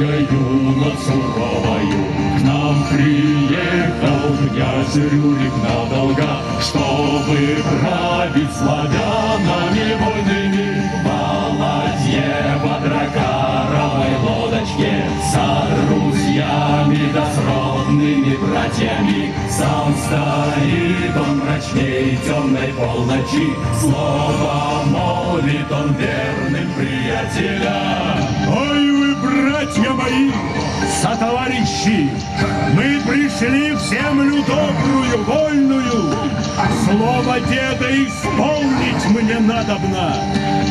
дорогою, но суровою. К нам приехал князь Рюрик надолго, чтобы править славянами вольными. Баладье по дракаровой лодочке со друзьями да с родными братьями. Сам стоит он мрачней темной полночи, слово молвит он верным приятеля. Ой, вы, братья мои, сотоварищи, мы пришли в землю добрую, вольную. Слово деда исполнить мне надобно.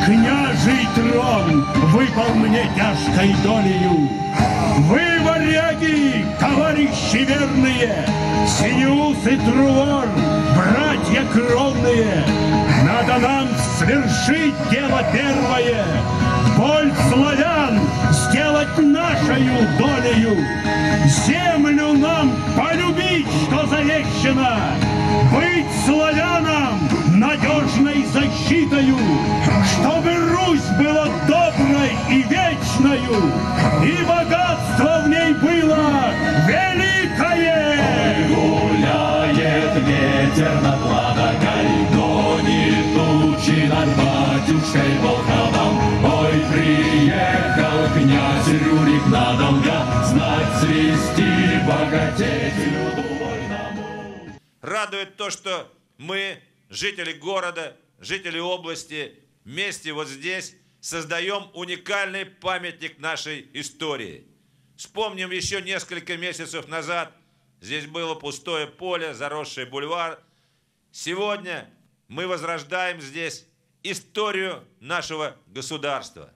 Княжий трон выпал мне тяжкой долею. Вы, варяги, товарищи верные, Синеус и Трувор, братья кровные, надо нам свершить дело первое, боль славян сделать нашею долею, землю нам полюбить, что завещено, быть славянам надежной защитою, чтобы Русь была доброй и вечною, и богатство в ней было великое. Гуляет ветер над Ладогой, гонит тучи над батюшкой Волховом. Ой, приехал князь Рюрик надолго, знать свести богатетелю двойному. Радует то, что мы, жители города, жители области, вместе вот здесь создаем уникальный памятник нашей истории. Вспомним, еще несколько месяцев назад здесь было пустое поле, заросший бульвар. Сегодня мы возрождаем здесь историю нашего государства.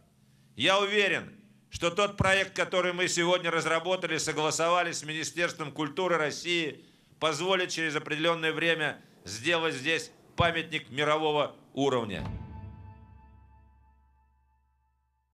Я уверен, что тот проект, который мы сегодня разработали, согласовали с Министерством культуры России, позволит через определенное время сделать здесь памятник мирового уровня.